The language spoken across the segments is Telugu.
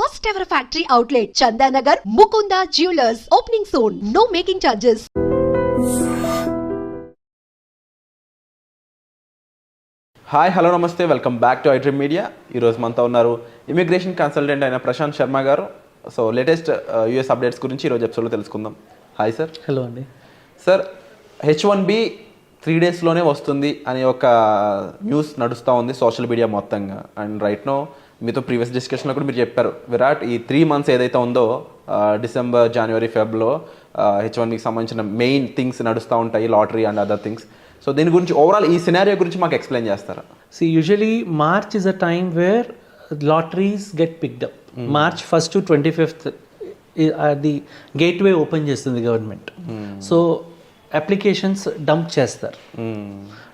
first ever factory outlet, Chandanagar, Mukunda Jewelers, opening soon. No making charges. Hi hello నమస్తే, welcome back to iDream Media. ఈరోజు మనతో ఉన్నారు ఇమిగ్రేషన్ కన్సల్టెంట్ అయిన ప్రశాంత్ శర్మ గారు. సో లేటెస్ట్ యూఎస్ అప్డేట్స్ గురించి ఈరోజు ఎపిసోడ్లో తెలుసుకుందాం. Hi sir. హలో అండి. సార్, H1B 3 డేస్లోనే వస్తుంది అనే ఒక న్యూస్ నడుస్తూ ఉంది సోషల్ మీడియా మొత్తంగా. అండ్ రైట్ నో మీతో ప్రీవియస్ డిస్కషన్లో కూడా మీరు చెప్పారు, విరాట్ ఈ 3 మంత్స్ ఏదైతే ఉందో డిసెంబర్, జనవరి, ఫెబ్లో H1Bకి సంబంధించిన మెయిన్ థింగ్స్ నడుస్తూ ఉంటాయి, lottery and other things. So దీని గురించి ఓవరాల్ ఈ సినారియో గురించి మాకు ఎక్స్ప్లెయిన్ చేస్తారా? Usually March is a time where lotteries get picked up. March 1st to 25th the gateway open చేస్తుంది గవర్నమెంట్. సో అప్లికేషన్స్ డంప్ చేస్తారు.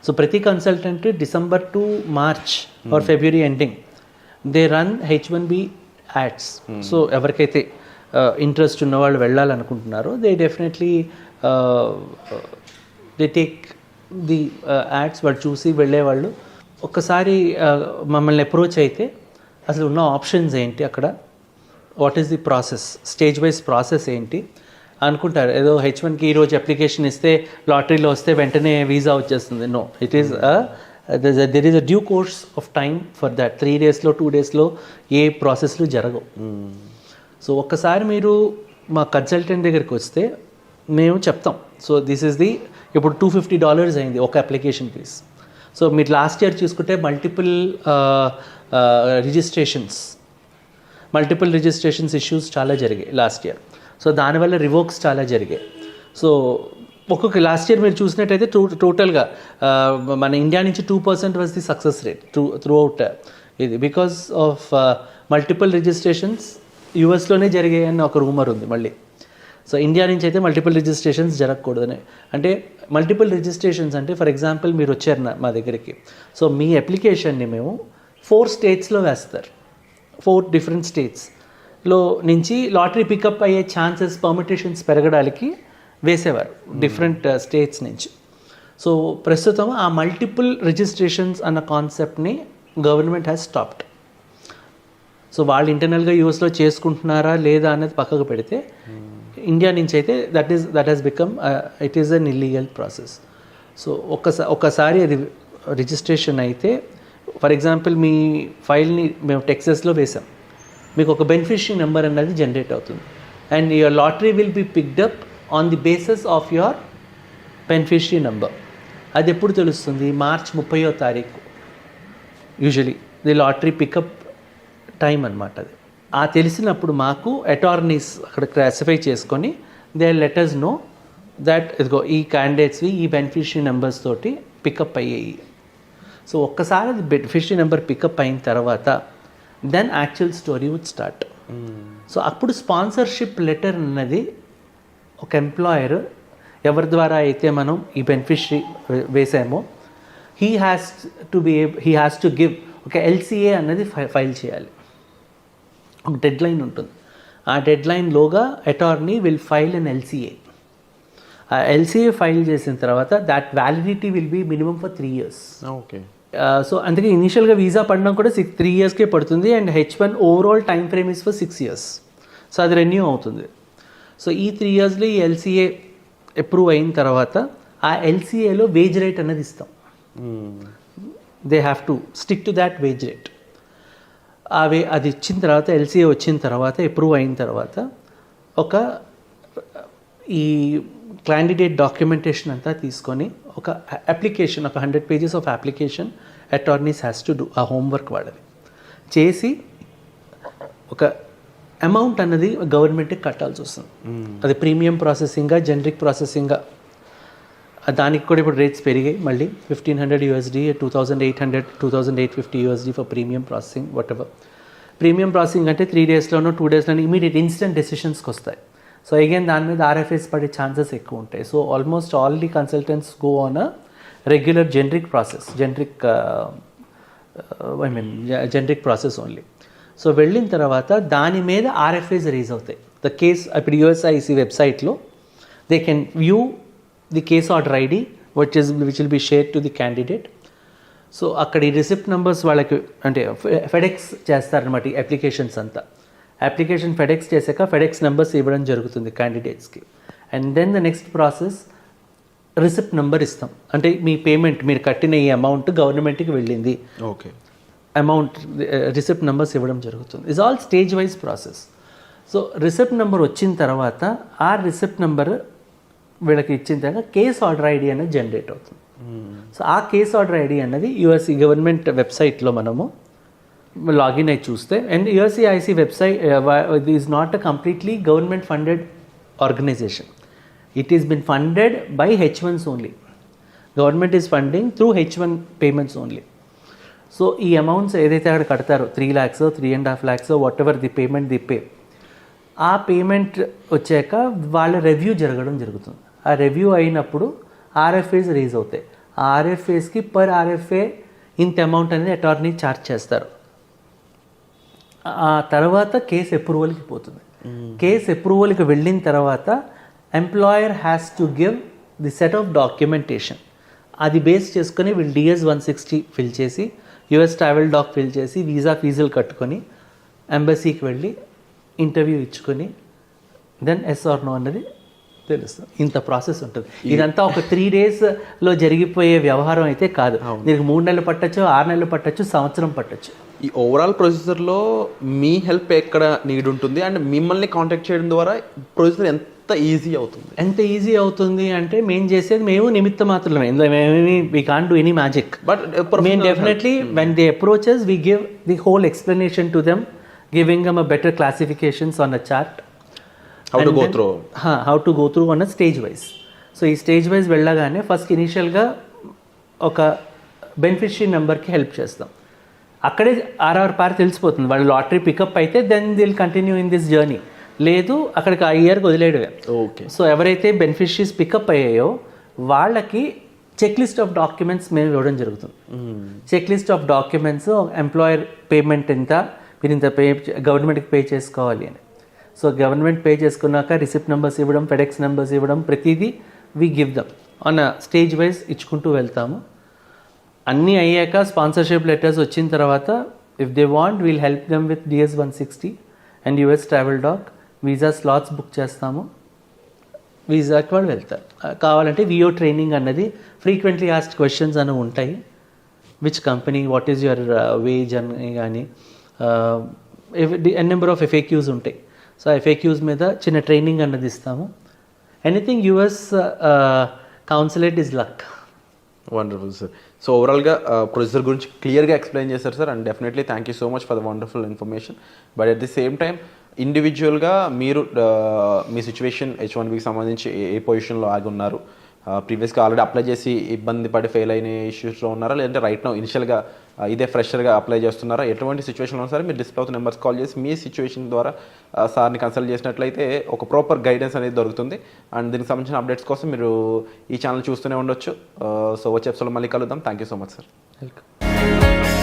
సో ప్రతి consultant December to March or February ending they run H1B ads. So ఎవరికైతే ఇంట్రెస్ట్ ఉన్న వాళ్ళు వెళ్ళాలనుకుంటున్నారో they definitely they take the ads. వాళ్ళు చూసి వెళ్ళేవాళ్ళు ఒక్కసారి మమ్మల్ని అప్రోచ్ అయితే అసలు ఉన్న ఆప్షన్స్ ఏంటి, అక్కడ what is the process, stage wise process ఏంటి అనుకుంటారు. ఏదో H1కి ఈరోజు అప్లికేషన్ ఇస్తే లాటరీలో వస్తే వెంటనే వీసా వచ్చేస్తుంది. No, it is there is a due course of time for that. 3 డేస్లో 2 డేస్లో ఏ ప్రాసెస్లు జరగవు. సో ఒక్కసారి మీరు మా కన్సల్టెంట్ దగ్గరికి వస్తే మేము చెప్తాం. సో దిస్ ఈస్ ది, ఇప్పుడు $250 అయింది ఒక అప్లికేషన్ ఫీజ్. సో మీరు లాస్ట్ ఇయర్ చూసుకుంటే మల్టిపుల్ రిజిస్ట్రేషన్స్ ఇష్యూస్ చాలా జరిగాయి లాస్ట్ ఇయర్. సో దానివల్ల రివోక్స్ చాలా జరిగాయి. సో ఒక్కొక్క లాస్ట్ ఇయర్ మీరు చూసినట్టయితే టోటల్గా మన ఇండియా నుంచి 2% was the success rate through out ఇది, బికాస్ ఆఫ్ మల్టిపుల్ రిజిస్ట్రేషన్స్ యూఎస్లోనే జరిగాయని ఒక రూమర్ ఉంది మళ్ళీ. సో ఇండియా నుంచి అయితే మల్టిపుల్ రిజిస్ట్రేషన్స్ జరగకూడదని. అంటే మల్టిపుల్ రిజిస్ట్రేషన్స్ అంటే ఫర్ ఎగ్జాంపుల్ మీరు వచ్చారు మా దగ్గరికి, సో మీ అప్లికేషన్ని మేము 4 స్టేట్స్లో వేస్తారు. 4 డిఫరెంట్ స్టేట్స్లో నుంచి లాటరీ పికప్ అయ్యే ఛాన్సెస్, పర్మిటేషన్స్ పెరగడానికి వేసేవారు డిఫరెంట్ స్టేట్స్ నుంచి. సో ప్రస్తుతం ఆ మల్టిపుల్ రిజిస్ట్రేషన్స్ అన్న కాన్సెప్ట్ని గవర్నమెంట్ హ్యాస్ స్టాప్డ్. సో వాళ్ళు ఇంటర్నల్గా యూఎస్లో చేసుకుంటున్నారా లేదా అనేది పక్కకు పెడితే, ఇండియా నుంచి అయితే that has become it is an illegal process. So ఒకసారి అది రిజిస్ట్రేషన్ అయితే, ఫర్ ఎగ్జాంపుల్ మీ ఫైల్ని మేము టెక్సస్లో వేసాం, మీకు ఒక బెనిఫిషరీ నెంబర్ అన్నది జనరేట్ అవుతుంది. And your lottery will be picked up on the basis of your beneficiary number. అది ఎప్పుడు తెలుస్తుంది? మార్చ్ 30వ తారీఖు usually the lottery pickup time అనమాట. అది తెలిసినప్పుడు మాకు అటార్నీస్ అక్కడ క్లాసిఫై చేసుకొని దే లెటర్స్ నో దట్ ఇదిగో ఈ క్యాండిడేట్స్వి ఈ బెనిఫిషరీ నెంబర్స్ తోటి పికప్ అయ్యాయి. సో ఒక్కసారి అది బెనిఫిషరీ నెంబర్ పికప్ అయిన తర్వాత then actual story would start. So అప్పుడు స్పాన్సర్షిప్ లెటర్ అన్నది ఒక ఎంప్లాయర్ ఎవరి ద్వారా అయితే మనం ఈ బెనిఫిషరీ వేసామో హీ హ్యాస్ టు గివ్ ఒక LCA అన్నది ఫైల్ చేయాలి. ఒక డెడ్ లైన్ ఉంటుంది. ఆ డెడ్ లైన్లోగా attorney will file an LCA. ఆ LCA ఫైల్ చేసిన తర్వాత that validity will be minimum for 3 years. Okay. So అందుకే ఇనీషియల్గా వీసా పడడం కూడా 3 yearsకే పడుతుంది. And H1 overall time frame is for 6 years. So అది రెన్యూ అవుతుంది. సో ఈ 3 yearsలో ఈ LCA అప్రూవ్ అయిన తర్వాత ఆ LCAలో వేజ్ రేట్ అనేది ఇస్తాం. They have to stick to that veg rate. అది ఇచ్చిన తర్వాత LCA వచ్చిన తర్వాత అప్రూవ్ అయిన తర్వాత ఒక ఈ క్యాండిడేట్ డాక్యుమెంటేషన్ అంతా తీసుకొని ఒక అప్లికేషన్, ఒక 100 pages of application attorneys has to do. ఆ హోంవర్క్ వాళ్ళది చేసి ఒక అమౌంట్ అన్నది గవర్నమెంట్కి కట్టాల్సి వస్తుంది. అది ప్రీమియం ప్రాసెసింగ్గా, జనరిక్ ప్రాసెసింగ్గా, దానికి కూడా ఇప్పుడు రేట్స్ పెరిగాయి మళ్ళీ. $1,500, $2,800, $2,850 for premium processing, what ever. Premium processing అంటే 3 daysలోనో 2 daysలోనో ఇమీడియట్ ఇన్స్టెంట్ డెసిషన్స్కి వస్తాయి. సో అగైన్ దాని మీద RFIs పడే ఛాన్సెస్ ఎక్కువ ఉంటాయి. So almost all the consultants go on a regular generic process only. So వెళ్ళిన తర్వాత దాని మీద RFIs రేజ్ అవుతాయి. ద కేస్ ఇప్పుడు USIC వెబ్సైట్లో they can view the case order ID which will be share to the candidate. So అక్కడ ఈ రిసిప్ట్ నెంబర్స్ వాళ్ళకి అంటే ఫెడెక్స్ చేస్తారనమాట ఈ అప్లికేషన్స్ అంతా. అప్లికేషన్ ఫెడెక్స్ చేశాక ఫెడెక్స్ నెంబర్స్ ఇవ్వడం జరుగుతుంది క్యాండిడేట్స్కి. And then the next process receipt number ఇస్తాం. అంటే మీ పేమెంట్ మీరు కట్టిన ఈ అమౌంట్ గవర్నమెంట్కి వెళ్ళింది, ఓకే, అమౌంట్ రిసిప్ట్ నెంబర్స్ ఇవ్వడం జరుగుతుంది. Is all stage wise process. So receipt number వచ్చిన తర్వాత ఆ రిసిప్ట్ నెంబర్ వీళ్ళకి ఇచ్చిన తర్వాత కేస్ ఆర్డర్ ఐడి అనేది జనరేట్ అవుతుంది. సో ఆ కేస్ ఆర్డర్ ఐడి అన్నది యూఎస్సీ గవర్నమెంట్ వెబ్సైట్లో మనము లాగిన్ అయి చూస్తే, అండ్ యూఎస్సీఐసి వెబ్సైట్ ఇది is not a completely government funded organisation. It is been funded by H1s only. Government is funding through H1 payments only. So ఈ అమౌంట్స్ ఏదైతే అక్కడ కడతారో 3 lakhs 3.5 lakhs what ever the payment the pay, ఆ పేమెంట్ వచ్చాక వాళ్ళ రివ్యూ జరగడం జరుగుతుంది. ఆ రివ్యూ అయినప్పుడు RFAs రేజ్ అవుతాయి. ఆ RFAస్కి పర్ RFA ఇంత అమౌంట్ అనేది అటార్నీ ఛార్జ్ చేస్తారు. ఆ తర్వాత కేసు అప్రూవల్కి పోతుంది. కేసు అప్రూవల్కి వెళ్ళిన తర్వాత employer has to give the set of documentation. అది బేస్ చేసుకొని వీళ్ళు DS-160 ఫిల్ చేసి, US ట్రావెల్ డాక్ ఫిల్ చేసి, వీసా ఫీజులు కట్టుకొని ఎంబసీకి వెళ్ళి ఇంటర్వ్యూ ఇచ్చుకొని దెన్ ఎస్ ఆర్ నో అన్నది తెలుస్తుంది. ఇంత ప్రాసెస్ ఉంటుంది. ఇదంతా ఒక 3 daysలో జరిగిపోయే వ్యవహారం అయితే కాదు. దీనికి 3 నెలలు పట్టచ్చు, 6 నెలలు పట్టచ్చు, సంవత్సరం పట్టచ్చు. ఈ ఓవరాల్ ప్రొసీజర్లో మీ హెల్ప్ ఎక్కడ నీడ్ ఉంటుంది అండ్ మిమ్మల్ని కాంటాక్ట్ చేయడం ద్వారా ప్రొసీజర్ ఎంత ఈజీ అవుతుంది? ఎంత ఈజీ అవుతుంది అంటే మేము చేసేది మేము నిమిత్త మాత్రమే. ఇందులో మేమేమి we can't do any magic. But మేము definitely when they approaches we give the whole explanation to them, giving them a better classifications on a chart. How to go through అన్న స్టేజ్ వైజ్. సో ఈ స్టేజ్ వైజ్ వెళ్ళగానే ఫస్ట్ ఇనీషియల్గా ఒక బెనిఫిషరీ నెంబర్కి హెల్ప్ చేస్తాం. అక్కడే RR తెలిసిపోతుంది. వాళ్ళు లాటరీ పికప్ అయితే then they'll continue in this journey. లేదు అక్కడికి ఆ ఇయర్కి వదిలేయడమే. ఓకే. సో ఎవరైతే బెనిఫిషరీస్ పికప్ అయ్యాయో వాళ్ళకి చెక్ లిస్ట్ ఆఫ్ డాక్యుమెంట్స్ మేము ఇవ్వడం జరుగుతుంది. Check list of documents, employer payment ఎంత, మీరు ఇంత గవర్నమెంట్కి పే చేసుకోవాలి అని. సో గవర్నమెంట్ పే చేసుకున్నాక రిసిప్ట్ నెంబర్స్ ఇవ్వడం, ఫెడెక్స్ నెంబర్స్ ఇవ్వడం, ప్రతిదీ we give them on stage wise ఇచ్చుకుంటూ వెళ్తాము. అన్నీ అయ్యాక స్పాన్సర్షిప్ లెటర్స్ వచ్చిన తర్వాత if they want we'll help them with DS-160 and US travel doc. Visa slots book చేస్తాము, వీసాకి వాళ్ళు వెళ్తారు. కావాలంటే VO ట్రైనింగ్ అన్నది ఫ్రీక్వెంట్లీ ఆస్క్డ్ క్వశ్చన్స్ అనేవి ఉంటాయి. Which company, what is your wage అని కానీ నెంబర్ ఆఫ్ FAQs ఉంటాయి. సో FAQs మీద చిన్న ట్రైనింగ్ అన్నది ఇస్తాము. Anything US consulate is luck. Wonderful sir. So ఓవరాల్గా ప్రొసీజర్ గురించి క్లియర్గా ఎక్స్ప్లెయిన్ చేశారు సార్, and definitely thank you so much for the wonderful information. But at the same time ఇండివిజువల్గా మీరు మీ సిచ్యువేషన్ H1Bకి సంబంధించి ఏ పొజిషన్లో ఆగి ఉన్నారు, ప్రీవియస్గా ఆల్రెడీ అప్లై చేసి ఇబ్బంది పడి ఫెయిల్ అయిన ఇష్యూస్లో ఉన్నారా, లేదంటే రైట్ నౌ ఇనిషియల్గా ఇదే ఫ్రెషర్గా అప్లై చేస్తున్నారా, ఎటువంటి సిచ్యువేషన్లో ఉన్నా సరే మీరు డిస్ప్లే అవుతున్న నెంబర్స్ కాల్ చేసి మీ సిచ్యువేషన్ ద్వారా సార్ని కన్సల్ట్ చేసినట్లయితే ఒక ప్రాపర్ గైడెన్స్ అనేది దొరుకుతుంది. అండ్ దీనికి సంబంధించిన అప్డేట్స్ కోసం మీరు ఈ ఛానల్ చూస్తూనే ఉండొచ్చు. సో వచ్చే ఎపిసోడ్లో మళ్ళీ కలుద్దాం. Thank you so much sir. Welcome.